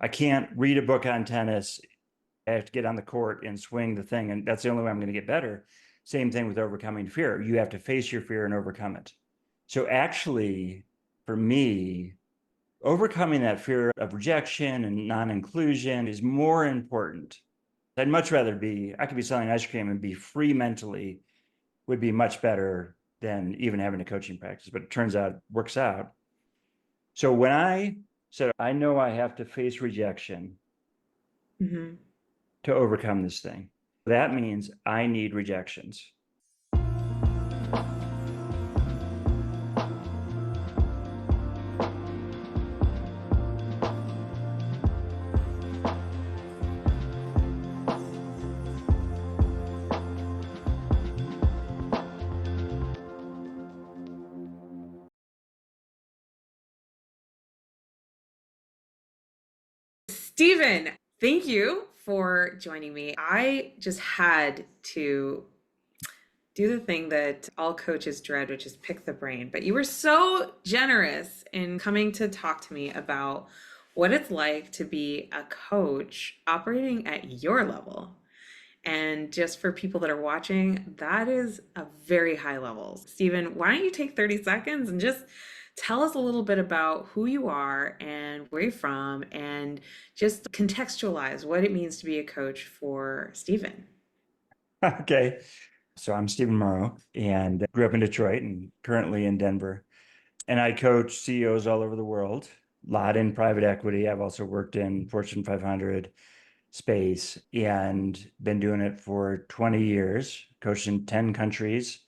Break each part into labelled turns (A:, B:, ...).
A: I can't read a book on tennis. I have to get on the court and swing the thing. And that's the only way I'm going to get better. Same thing with overcoming fear. You have to face your fear and overcome it. So actually, for me, overcoming that fear of rejection and non-inclusion is more important. I'd much rather I could be selling ice cream and be free mentally would be much better than even having a coaching practice, but it turns out it works out. So when I said, I know I have to face rejection
B: Hmm.
A: to overcome this thing, that means I need rejections.
B: Stephen, thank you for joining me. I just had to do the thing that all coaches dread, which is pick the brain. But you were so generous in coming to talk to me about what it's like to be a coach operating at your level. And just for people that are watching, that is a very high level. Stephen, why don't you take 30 seconds and just tell us a little bit about who you are and where you're from and just contextualize what it means to be a coach for Stephen.
A: Okay. So I'm Stephen Morrow and grew up in Detroit and currently in Denver. And I coach CEOs all over the world, a lot in private equity. I've also worked in Fortune 500 space and been doing it for 20 years, coached in 10 countries.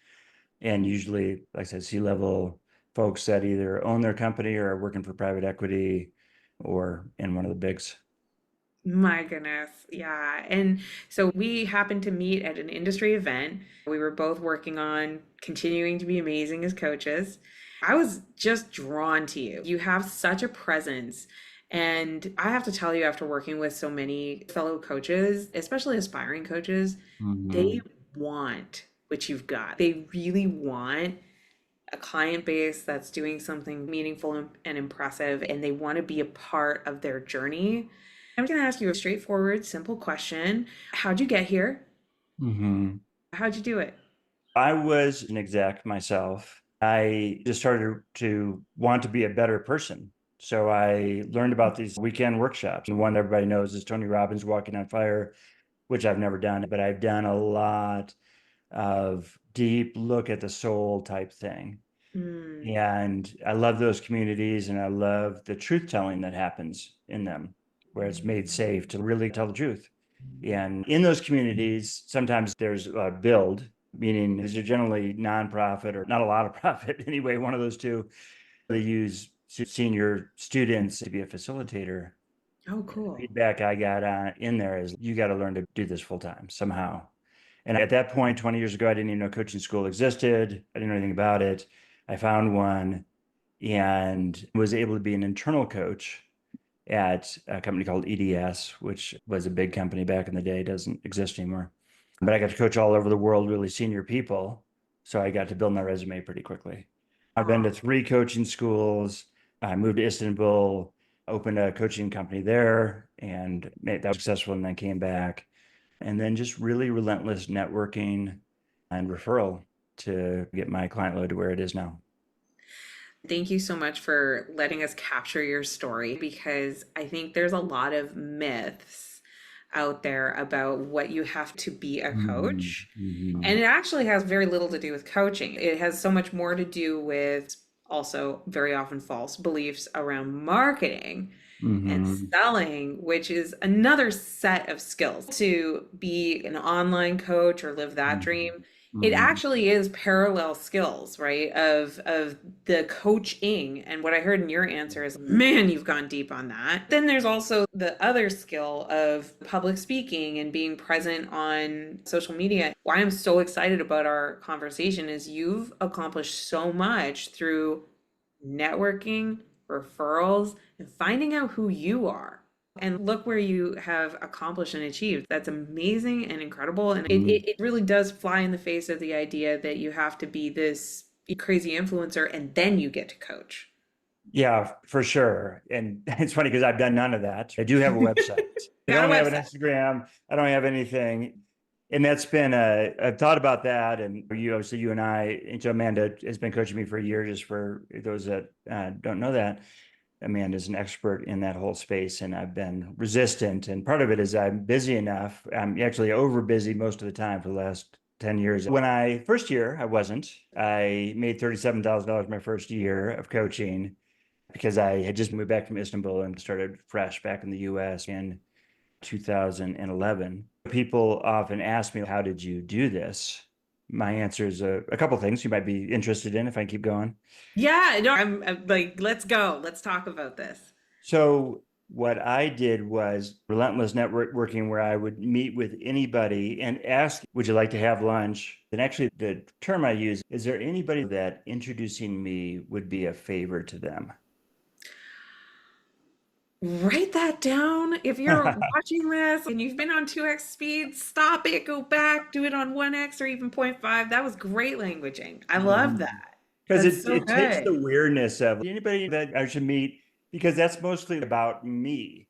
A: And usually, like I said, C-level folks that either own their company or are working for private equity or in one of the bigs.
B: My goodness. Yeah. And so we happened to meet at an industry event. We were both working on continuing to be amazing as coaches. I was just drawn to you. You have such a presence. And I have to tell you, after working with so many fellow coaches, especially aspiring coaches, they
A: Mhm.
B: want what you've got. They really want a client base that's doing something meaningful and impressive, and they want to be a part of their journey. I'm going to ask you a straightforward, simple question. How'd you get here?
A: Mhm.
B: How'd you do it?
A: I was an exec myself. I just started to want to be a better person. So I learned about these weekend workshops. And one everybody knows is Tony Robbins Walking on Fire, which I've never done, but I've done a lot of deep look at the soul type thing.
B: Mm,
A: And I love those communities and I love the truth telling that happens in them, where it's made safe to really tell the truth. And in those communities, sometimes there's a build, meaning these are generally nonprofit or not a lot of profit anyway, one of those two. They use senior students to be a facilitator.
B: oh,
A: And the
B: cool.
A: feedback I got in there is you got to learn to do this full time somehow. And at that point, 20 years ago, I didn't even know coaching school existed. I didn't know anything about it. I found one and was able to be an internal coach at a company called EDS, which was a big company back in the day, doesn't exist anymore. But I got to coach all over the world, really senior people. So I got to build my resume pretty quickly. I've been to
B: Oh,
A: 3 coaching schools. I moved to Istanbul, opened a coaching company there, and made that was successful. And then came back. And then just really relentless networking and referral to get my client load to where it is now.
B: thank you so much for letting us capture your story because I think there's a lot of myths out there about what you have to be a
A: Mhm,
B: coach. And
A: mhm,
B: it actually has very little to do with coaching. It has so much more to do with also very often false beliefs around marketing and
A: mhm,
B: selling, which is another set of skills. To be an online coach or live that
A: mhm,
B: dream, it
A: mhm.
B: actually is parallel skills, right? Of the coaching. And what I heard in your answer is, man, you've gone deep on that. Then there's also the other skill of public speaking and being present on social media. Why I'm so excited about our conversation is you've accomplished so much through networking, referrals, and finding out who you are. And look where you have accomplished and achieved. That's amazing and incredible. And it really does fly in the face of the idea that you have to be this crazy influencer and then you get to coach.
A: Yeah, for sure. And it's funny because I've done none of that. I do have a website. I
B: Got a
A: don't have an
B: website.
A: Instagram. I don't have anything. And that's been I've thought about that. And you obviously you and I, and so Amanda has been coaching me for a year, just for those that don't know that. Amanda's an expert in that whole space, and I've been resistant. And part of it is I'm busy enough. I'm actually over busy most of the time for the last 10 years. When I first year, I wasn't. I made $37,000 my first year of coaching because I had just moved back from Istanbul and started fresh back in the US in 2011. People often ask me, how did you do this? My answer is a couple of things you might be interested in if I keep going.
B: Yeah, no, I'm like, let's go. Let's talk about this.
A: So what I did was relentless networking, where I would meet with anybody and ask, would you like to have lunch? And actually, the term I use, is there anybody that introducing me would be a favor to them?
B: Write that down. If you're watching this and you've been on 2x speed, stop it, go back, do it on 1x or even 0.5. That was great languaging. I love that.
A: Because
B: That's so
A: it takes the
B: good.
A: weirdness of anybody that I should meet, because that's mostly about me.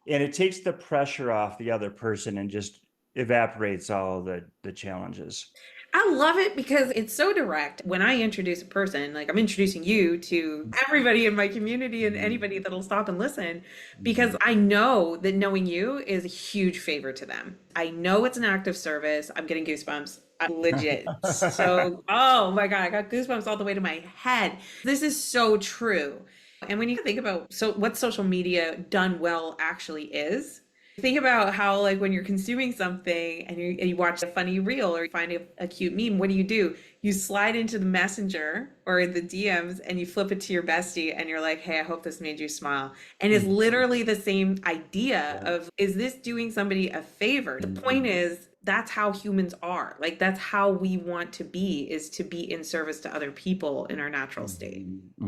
A: And it takes the pressure off the other person and just evaporates all the challenges.
B: I love it because it's so direct. When I introduce a person, like I'm introducing you to everybody in my community and anybody that'll stop and listen, because I know that knowing you is a huge favor to them. I know it's an act of service. I'm getting goosebumps. Legit. So, oh my God, I got goosebumps all the way to my head. This is so true. And when you think about what social media done well actually is, think about how, like, when you're consuming something and you watch a funny reel or you find a cute meme, what do? You slide into the messenger or the DMs and you flip it to your bestie and you're like, hey, I hope this made you smile. And it's literally the same idea of, is this doing somebody a favor? The point is, that's how humans are. Like, that's how we want to be, is to be in service to other people in our natural state.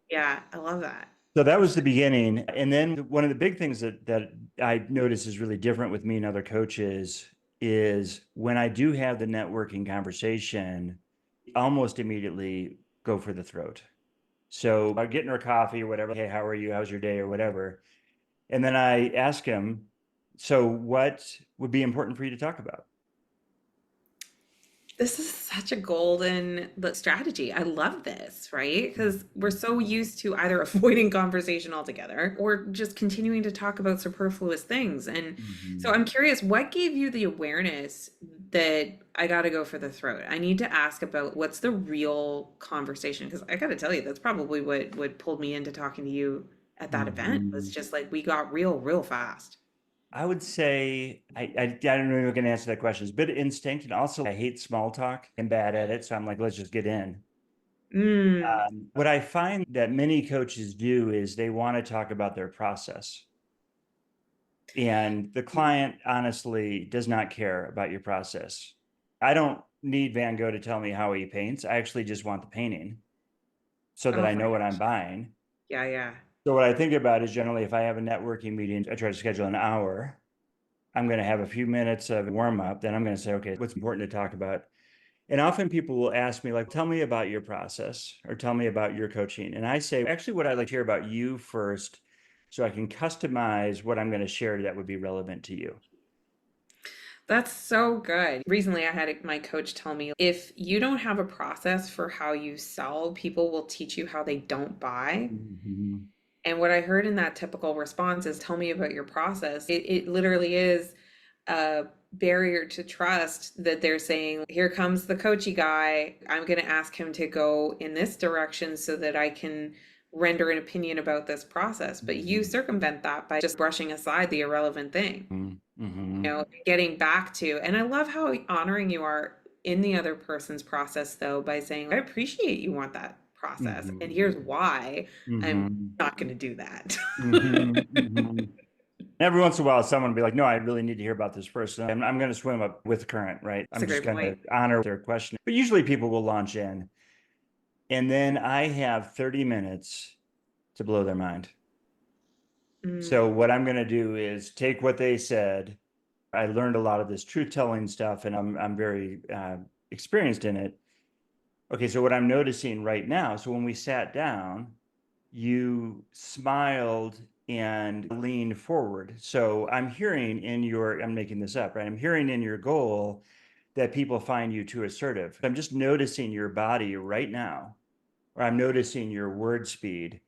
B: Yeah, I love that.
A: So that was the beginning. And then one of the big things that I notice is really different with me and other coaches is when I do have the networking conversation, almost immediately go for the throat. So I get in her coffee or whatever, hey, how are you? How's your day or whatever? And then I ask him, so what would be important for you to talk about?
B: This is such a golden strategy. I love this, right? Because we're so used to either avoiding conversation altogether or just continuing to talk about superfluous things. And so
A: Mhm.
B: I'm curious, what gave you the awareness that I got to go for the throat? I need to ask about what's the real conversation. Because I got to tell you, that's probably what pulled me into talking to you at that event, was
A: Mhm.
B: just like we got real fast.
A: I would say I don't know if I can answer that question. It's a bit of instinct, and also I hate small talk. I'm bad at it, so I'm like, let's just get in.
B: Mm.
A: What I find that many coaches do is they want to talk about their process, and the client honestly does not care about your process. I don't need Van Gogh to tell me how he paints. I actually just want the painting so that
B: Oh
A: I
B: my
A: know what I'm
B: gosh.
A: buying.
B: Yeah, yeah.
A: So what I think about is generally if I have a networking meeting, I try to schedule an hour. I'm going to have a few minutes of warm up. Then I'm going to say, okay, what's important to talk about? And often people will ask me, like, tell me about your process or tell me about your coaching. And I say, actually, what I'd like to hear about you first so I can customize what I'm going to share that would be relevant to you.
B: That's so good. Recently, I had my coach tell me, if you don't have a process for how you sell, people will teach you how they don't buy.
A: Mhm.
B: And what I heard in that typical response is, tell me about your process. It literally is a barrier to trust, that they're saying, here comes the coachy guy. I'm going to ask him to go in this direction so that I can render an opinion about this process. But you circumvent that by just brushing aside the irrelevant thing,
A: Mhm.
B: getting back to. And I love how honoring you are in the other person's process, though, by saying, I appreciate you want that process, and here's
A: Mhm.
B: why I'm
A: Mhm.
B: not going to do that.
A: Mhm. Mhm. Every once in a while, someone will be like, no, I really need to hear about this person. I'm going to swim up with the current, right?
B: That's a
A: I'm just
B: great
A: going to
B: point.
A: honor their question. But usually people will launch in. And then I have 30 minutes to blow their mind. So
B: Mm.
A: what I'm going to do is take what they said. I learned a lot of this truth telling stuff, and I'm very experienced in it. Okay, so what I'm noticing right now, so when we sat down, you smiled and leaned forward. So I'm hearing in your, I'm making this up, right? I'm hearing in your goal that people find you too assertive. I'm just noticing your body right now, or I'm noticing your word speed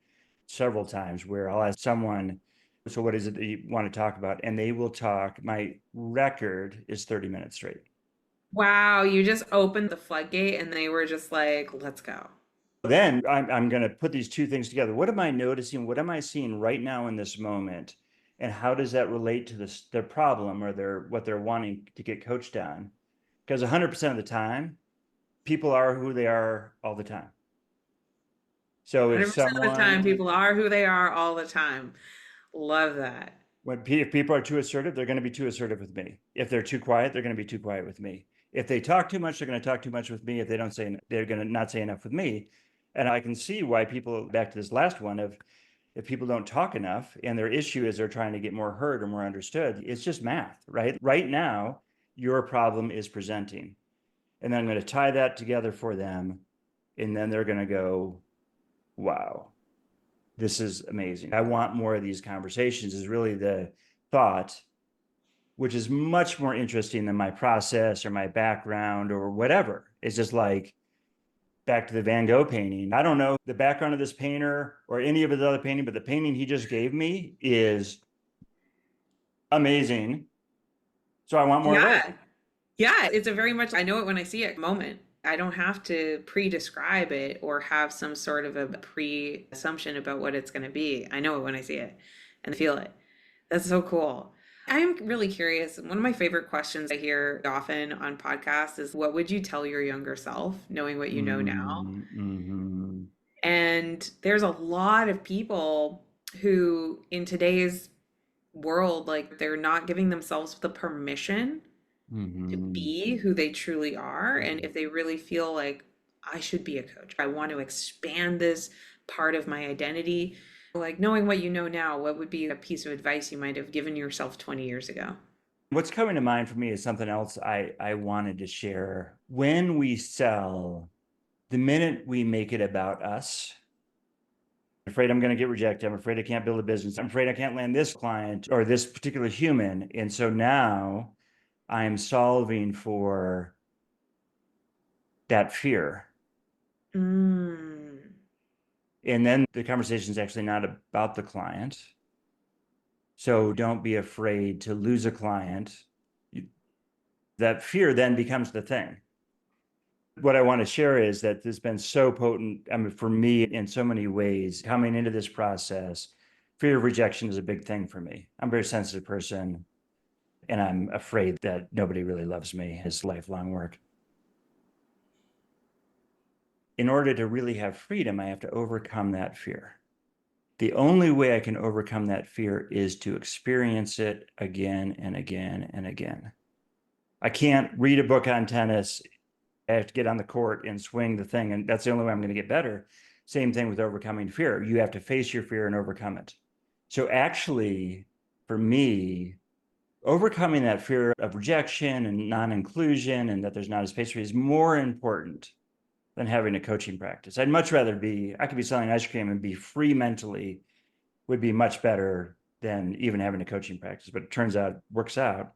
A: several times where I'll ask someone, so what is it that you want to talk about? And they will talk. My record is 30 minutes straight.
B: Wow, you just opened the floodgate and they were just like, let's go.
A: Then I'm going to put these two things together. What am I noticing? What am I seeing right now in this moment? And how does that relate to their problem or what they're wanting to get coached on? Because 100% of the time, people are who they are all the time. So if
B: 100% of the time,
A: someone,
B: people are who they are all the time. Love that.
A: if people are too assertive, they're going to be too assertive with me. If they're too quiet, they're going to be too quiet with me. If they talk too much, they're going to talk too much with me. If they don't say, they're going to not say enough with me. And I can see why people, back to this last one of, if people don't talk enough and their issue is they're trying to get more heard or more understood, it's just math, right? Right now, your problem is presenting. And then I'm going to tie that together for them. And then they're going to go, wow, this is amazing. I want more of these conversations, is really the thought, which is much more interesting than my process or my background or whatever. It's just like, back to the Van Gogh painting. I don't know the background of this painter or any of his other painting, but the painting he just gave me is amazing. So I want more of those.
B: Yeah. Yeah. It's a very much, I know it when I see it moment. I don't have to pre-describe it or have some sort of a pre-assumption about what it's going to be. I know it when I see it and feel it. That's so cool. I'm really curious. One of my favorite questions I hear often on podcasts is what would you tell your younger self, knowing what you know now?
A: Mm-hmm.
B: And there's a lot of people who, in today's world, like they're not giving themselves the permission to
A: Mm-hmm.
B: be who they truly are. And if they really feel like I should be a coach, I want to expand this part of my identity, like knowing what you know now, what would be a piece of advice you might have given yourself 20 years ago?
A: What's coming to mind for me is something else I wanted to share. When we sell, the minute we make it about us, I'm afraid I'm going to get rejected. I'm afraid I can't build a business. I'm afraid I can't land this client or this particular human. And so now I'm solving for that fear.
B: Mm.
A: And then the conversation is actually not about the client. So don't be afraid to lose a client. That fear then becomes the thing. What I want to share is that this has been so potent. I mean, for me, in so many ways, coming into this process, fear of rejection is a big thing for me. I'm a very sensitive person, and I'm afraid that nobody really loves me. It's lifelong work. In order to really have freedom, I have to overcome that fear. The only way I can overcome that fear is to experience it again and again and again. I can't read a book on tennis. I have to get on the court and swing the thing. And that's the only way I'm going to get better. Same thing with overcoming fear. You have to face your fear and overcome it. So actually, for me, overcoming that fear of rejection and non-inclusion and that there's not a space for you is more important than having a coaching practice. I'd much rather I could be selling ice cream and be free mentally would be much better than even having a coaching practice, but it turns out it works out.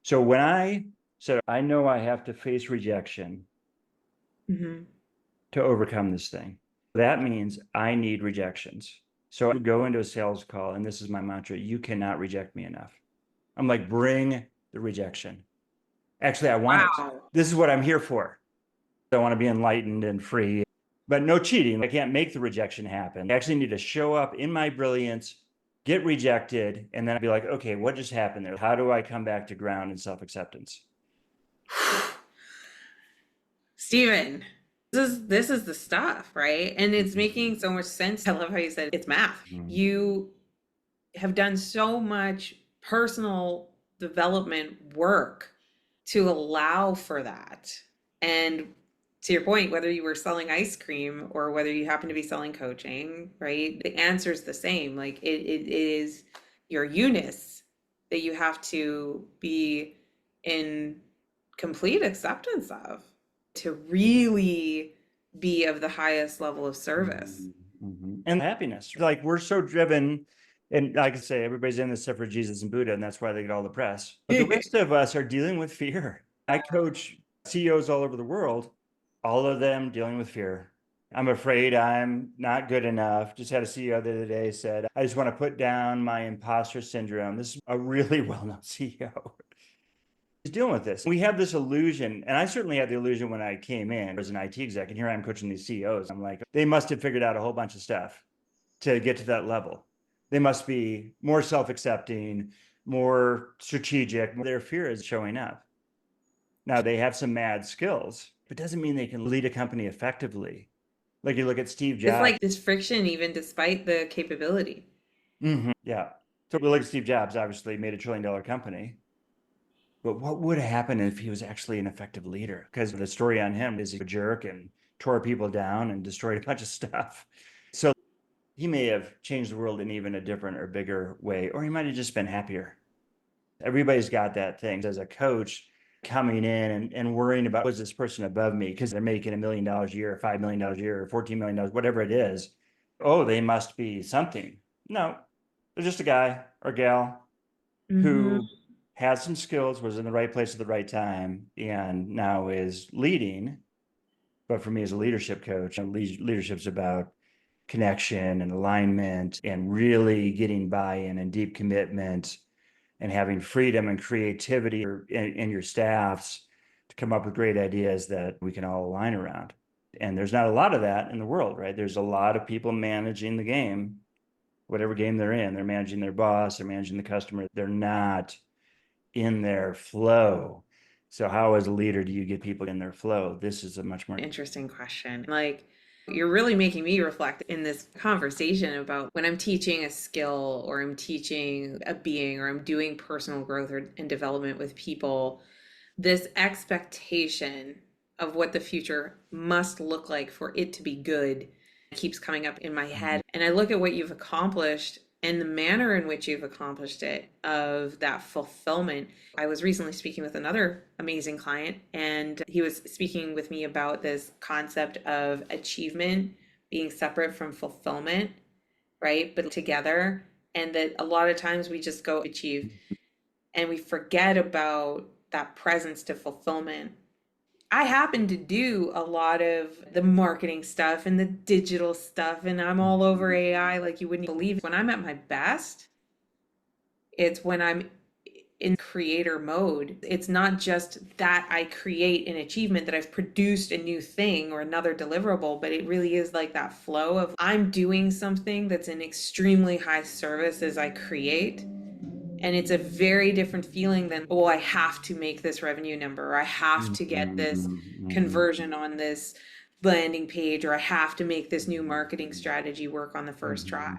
A: So when I said, I know I have to face rejection
B: Hmm.
A: to overcome this thing, that means I need rejections. So I would go into a sales call, and this is my mantra: you cannot reject me enough. I'm like, bring the rejection. Actually, I want it.
B: Wow.
A: This is what I'm here for. I want to be enlightened and free, but no cheating. I can't make the rejection happen. I actually need to show up in my brilliance, get rejected, and then I'd be like, okay, what just happened there? How do I come back to ground and self-acceptance?
B: Steven, this is the stuff, right? And it's making so much sense. I love how you said it's math.
A: Mm-hmm.
B: You have done so much personal development work to allow for that. And to your point, whether you were selling ice cream or whether you happen to be selling coaching, right? The answer is the same. Like it is your Eunice that you have to be in complete acceptance of to really be of the highest level of service.
A: And happiness. Like we're so driven, and like I say, everybody's in this except for Jesus and Buddha, and that's why they get all the press. But the rest of us are dealing with fear. I coach CEOs all over the world, all of them dealing with fear. I'm afraid I'm not good enough. Just had a CEO the other day said, I just want to put down my imposter syndrome. This is a really well-known CEO. He's dealing with this. We have this illusion, and I certainly had the illusion when I came in as an IT exec, and here I'm coaching these CEOs. I'm like, they must have figured out a whole bunch of stuff to get to that level. They must be more self-accepting, more strategic. Their fear is showing up. Now they have some mad skills, but doesn't mean they can lead a company effectively. Like you look at Steve
B: It's
A: Jobs.
B: like this friction, even despite the capability.
A: Yeah. So we look at Steve Jobs, obviously made $1 trillion company. But what would have happened if he was actually an effective leader? Because the story on him is a jerk and tore people down and destroyed a bunch of stuff. So he may have changed the world in even a different or bigger way, or he might have just been happier. Everybody's got that thing. As a coach, coming in and worrying about, was this person above me because they're making $1 million a year, $5 million a year, or $14 million, whatever it is. Oh, they must be something. No, they're just a guy or gal
B: Mm-hmm.
A: who has some skills, was in the right place at the right time, and now is leading. But for me as a leadership coach, leadership's about connection and alignment and really getting buy-in and deep commitment and having freedom and creativity in your staffs to come up with great ideas that we can all align around. And there's not a lot of that in the world, right? There's a lot of people managing the game, whatever game they're in. They're managing their boss, they're managing the customer. They're not in their flow. So how as a leader do you get people in their flow? This is a much more
B: Interesting question. Like, you're really making me reflect in this conversation about when I'm teaching a skill or I'm teaching a being or I'm doing personal growth and development with people, this expectation of what the future must look like for it to be good keeps coming up in my head. And I look at what you've accomplished and the manner in which you've accomplished it, of that fulfillment. I was recently speaking with another amazing client, and he was speaking with me about this concept of achievement being separate from fulfillment, right? But together. And that a lot of times we just go achieve and we forget about that presence to fulfillment. I happen to do a lot of the marketing stuff and the digital stuff, and I'm all over AI like you wouldn't believe. When I'm at my best, it's when I'm in creator mode. It's not just that I create an achievement, that I've produced a new thing or another deliverable, but it really is like that flow of I'm doing something that's an extremely high service as I create. And it's a very different feeling than, oh, I have to make this revenue number, or I have to get this conversion on this landing page, or I have to make this new marketing strategy work on the first try.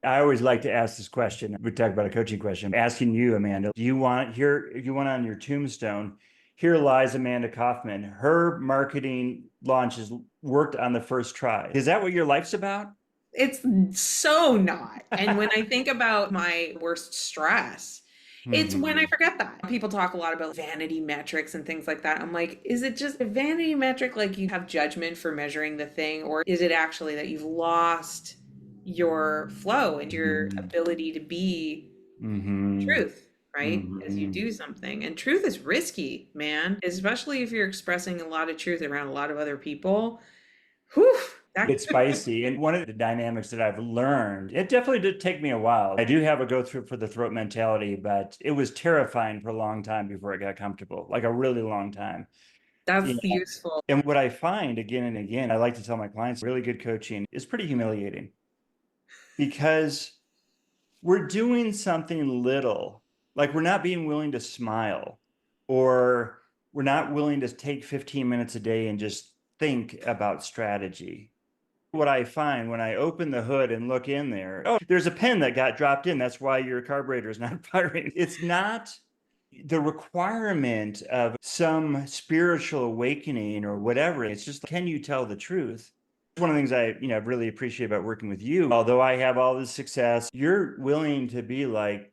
A: I always like to ask this question. We talk about a coaching question. I'm asking you, Amanda, do you want here, if you want on your tombstone, here lies Amanda Kaufman. Her marketing launches worked on the first try. Is that what your life's about?
B: It's so not. And when I think about my worst stress, it's when I forget that. People talk a lot about vanity metrics and things like that. I'm like, is it just a vanity metric, like you have judgment for measuring the thing, or is it actually that you've lost your flow and your ability to be truth, right? As you do something. And truth is risky, man, especially if you're expressing a lot of truth around a lot of other people. Whew, that
A: It's spicy. And one of the dynamics that I've learned, it definitely did take me a while. I do have a go through for the throat mentality, but it was terrifying for a long time before I got comfortable, like a really long time.
B: that's
A: You know?
B: useful.
A: And what I find again and again, I like to tell my clients, really good coaching is pretty humiliating because we're doing something little, like we're not being willing to smile, or we're not willing to take 15 minutes a day and just think about strategy. What I find when I open the hood and look in there, oh, there's a pen that got dropped in. That's why your carburetor is not firing. It's not the requirement of some spiritual awakening or whatever. It's just, can you tell the truth? One of the things I really appreciate about working with you, although I have all this success, you're willing to be like,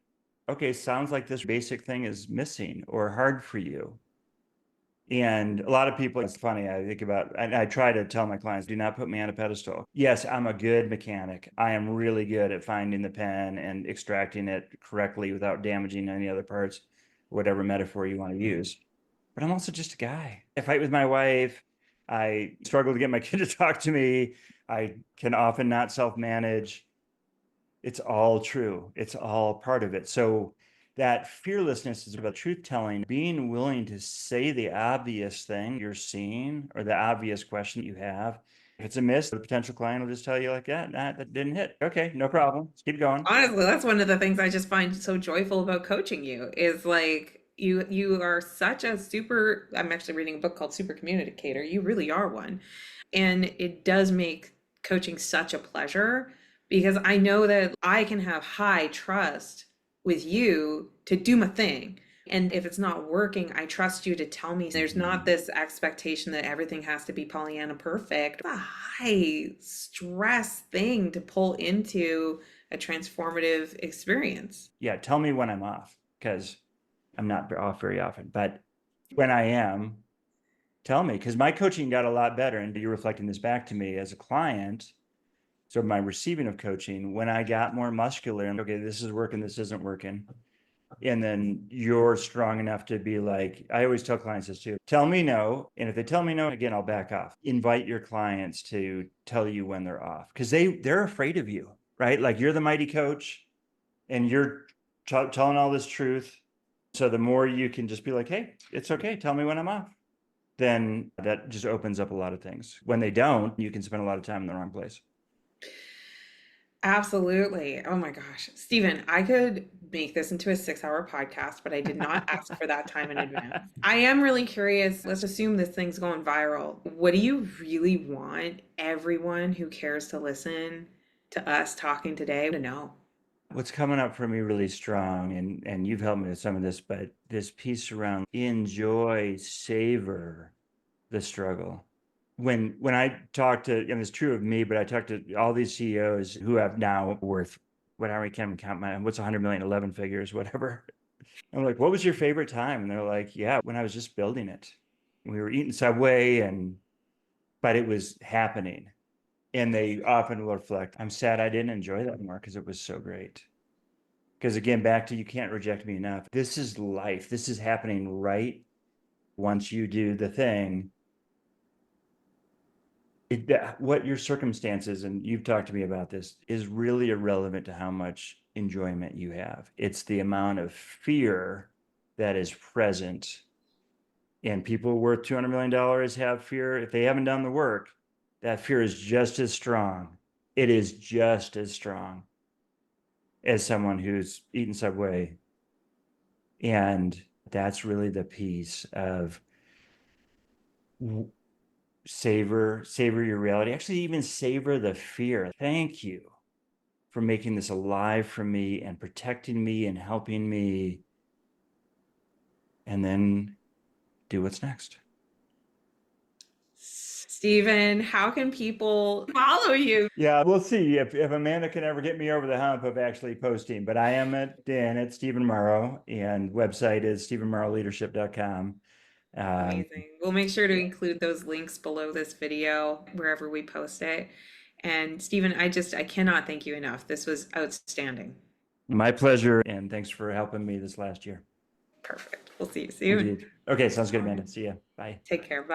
A: okay, sounds like this basic thing is missing or hard for you. And a lot of people, it's funny, I think about, and I try to tell my clients, do not put me on a pedestal. Yes, I'm a good mechanic. I am really good at finding the pen and extracting it correctly without damaging any other parts, whatever metaphor you want to use. But I'm also just a guy. I fight with my wife. I struggle to get my kid to talk to me. I can often not self-manage. It's all true. It's all part of it. So that fearlessness is about truth telling, being willing to say the obvious thing you're seeing or the obvious question that you have. If it's a miss, the potential client will just tell you, like, yeah, nah, that didn't hit. Okay, no problem. Let's keep going.
B: Honestly, that's one of the things I just find so joyful about coaching you is like you are such a super, I'm actually reading a book called Super Communicator. You really are one. And it does make coaching such a pleasure because I know that I can have high trust with you to do my thing. And if it's not working, I trust you to tell me. There's not this expectation that everything has to be Pollyanna perfect. It's a high stress thing to pull into a transformative experience.
A: Yeah, tell me when I'm off because I'm not off very often. But when I am, tell me, because my coaching got a lot better. And you're reflecting this back to me as a client. So my receiving of coaching, when I got more muscular and okay, this is working, this isn't working. And then you're strong enough to be like, I always tell clients this too, tell me no. And if they tell me no, again, I'll back off. Invite your clients to tell you when they're off because they're afraid of you, right? Like you're the mighty coach and you're telling all this truth. So the more you can just be like, hey, it's okay. Tell me when I'm off. Then that just opens up a lot of things. When they don't, you can spend a lot of time in the wrong place.
B: Absolutely. Oh my gosh. Stephen, I could make this into a 6 hour podcast, but I did not ask for that time in advance. I am really curious. Let's assume this thing's going viral. What do you really want everyone who cares to listen to us talking today to know?
A: What's coming up for me really strong, and you've helped me with some of this, but this piece around enjoy, savor the struggle. When I talk to, and it's true of me, but I talk to all these CEOs who have now worth whatever I can count my what's 100 million, 11 figures, whatever. I'm like, what was your favorite time? And they're like, yeah, when I was just building it. We were eating Subway but it was happening. And they often will reflect, I'm sad I didn't enjoy that more because it was so great. Because again, back to you can't reject me enough. This is life. This is happening right once you do the thing. What your circumstances, and you've talked to me about this, is really irrelevant to how much enjoyment you have. It's the amount of fear that is present. And people worth $200 million have fear. If they haven't done the work, that fear is just as strong. It is just as strong as someone who's eaten Subway. And that's really the piece of savor your reality. Actually, even savor the fear. Thank you for making this alive for me and protecting me and helping me. And then do what's next.
B: Stephen, how can people follow you?
A: Yeah, we'll see if Amanda can ever get me over the hump of actually posting. But I am at Dan at Stephen Morrow, and website is stephenmorrowleadership.com.
B: Amazing. We'll make sure to include those links below this video wherever we post it. And Stephen, I cannot thank you enough. This was outstanding.
A: My pleasure, and thanks for helping me this last year.
B: Perfect. We'll see you soon.
A: Indeed. Okay, sounds good, Amanda. See ya. Bye.
B: Take care. Bye.